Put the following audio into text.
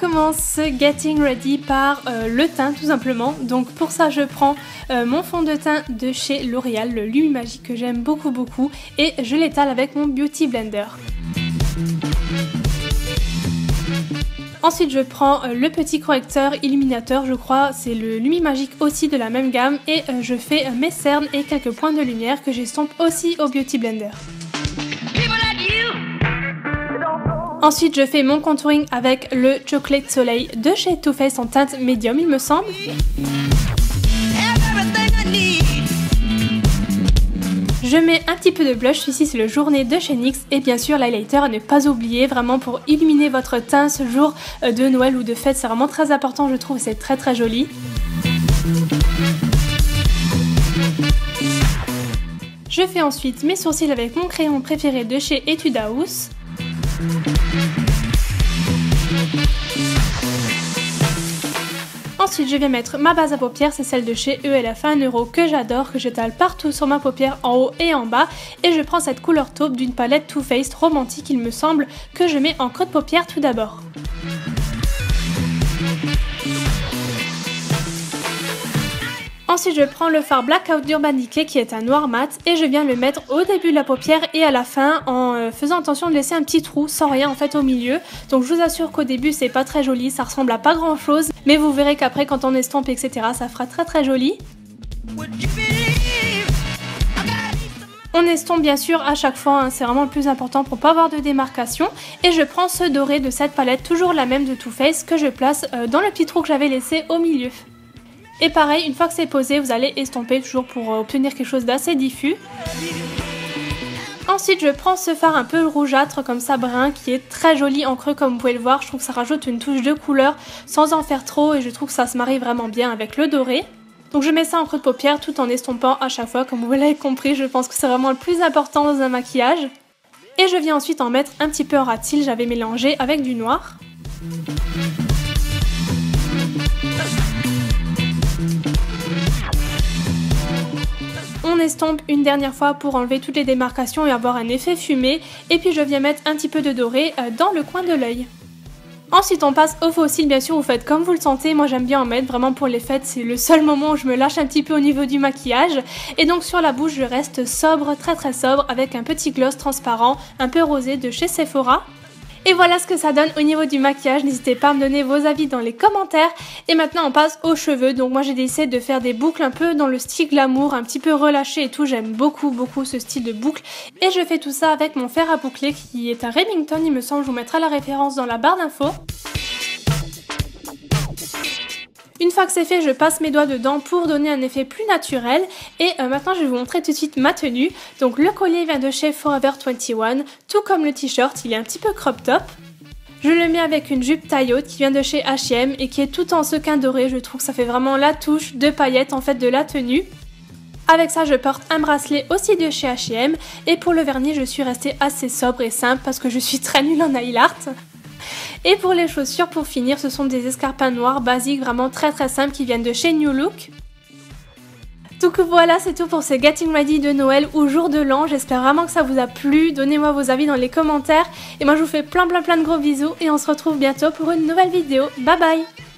commence ce Getting Ready par le teint tout simplement. Donc pour ça je prends mon fond de teint de chez L'Oréal, le Lumi Magique que j'aime beaucoup et je l'étale avec mon Beauty Blender. Ensuite je prends le petit correcteur illuminateur, je crois c'est le Lumi Magique aussi de la même gamme et je fais mes cernes et quelques points de lumière que j'estompe aussi au Beauty Blender. Ensuite je fais mon contouring avec le Chocolate Soleil de chez Too Faced en teinte médium il me semble. Je mets un petit peu de blush, celui-ci c'est le Journée de chez NYX et bien sûr l'highlighter à ne pas oublier vraiment pour illuminer votre teint ce jour de Noël ou de fête, c'est vraiment très important je trouve, c'est très joli. Je fais ensuite mes sourcils avec mon crayon préféré de chez Etude House. Ensuite je vais mettre ma base à paupières, c'est celle de chez ELF à 1€ que j'adore, que j'étale partout sur ma paupière en haut et en bas. Et je prends cette couleur taupe d'une palette Too Faced romantique il me semble, que je mets en creux de paupière tout d'abord. Ensuite je prends le fard Blackout d'Urban Decay qui est un noir mat et je viens le mettre au début de la paupière et à la fin en faisant attention de laisser un petit trou sans rien en fait au milieu. Donc je vous assure qu'au début c'est pas très joli, ça ressemble à pas grand chose, mais vous verrez qu'après quand on estompe etc ça fera très joli. On estompe bien sûr à chaque fois, hein, c'est vraiment le plus important pour pas avoir de démarcation. Et je prends ce doré de cette palette, toujours la même de Too Faced, que je place dans le petit trou que j'avais laissé au milieu. Et pareil, une fois que c'est posé, vous allez estomper toujours pour obtenir quelque chose d'assez diffus. Ensuite, je prends ce fard un peu rougeâtre comme ça brun qui est très joli en creux comme vous pouvez le voir. Je trouve que ça rajoute une touche de couleur sans en faire trop et je trouve que ça se marie vraiment bien avec le doré. Donc je mets ça en creux de paupière tout en estompant à chaque fois comme vous l'avez compris. Je pense que c'est vraiment le plus important dans un maquillage. Et je viens ensuite en mettre un petit peu en ras de cils, j'avais mélangé avec du noir. On estompe une dernière fois pour enlever toutes les démarcations et avoir un effet fumé. Et puis je viens mettre un petit peu de doré dans le coin de l'œil. Ensuite on passe au faux cils, bien sûr vous faites comme vous le sentez, moi j'aime bien en mettre vraiment pour les fêtes, c'est le seul moment où je me lâche un petit peu au niveau du maquillage. Et donc sur la bouche je reste sobre, très sobre, avec un petit gloss transparent, un peu rosé de chez Sephora. Et voilà ce que ça donne au niveau du maquillage, n'hésitez pas à me donner vos avis dans les commentaires. Et maintenant on passe aux cheveux, donc moi j'ai décidé de faire des boucles un peu dans le style glamour, un petit peu relâché et tout, j'aime beaucoup ce style de boucle. Et je fais tout ça avec mon fer à boucler qui est un Remington il me semble, je vous mettrai la référence dans la barre d'infos. Une fois que c'est fait, je passe mes doigts dedans pour donner un effet plus naturel. Et maintenant, je vais vous montrer tout de suite ma tenue. Donc le collier vient de chez Forever 21, tout comme le t-shirt, il est un petit peu crop top. Je le mets avec une jupe taille haute qui vient de chez H&M et qui est tout en sequin doré. Je trouve que ça fait vraiment la touche de paillettes en fait de la tenue. Avec ça, je porte un bracelet aussi de chez H&M. Et pour le vernis, je suis restée assez sobre et simple parce que je suis très nulle en nail art. Et pour les chaussures, pour finir, ce sont des escarpins noirs basiques, vraiment très simples qui viennent de chez New Look. Donc voilà, c'est tout pour ce Getting Ready de Noël ou jour de l'an. J'espère vraiment que ça vous a plu. Donnez-moi vos avis dans les commentaires. Et moi je vous fais plein de gros bisous et on se retrouve bientôt pour une nouvelle vidéo. Bye bye!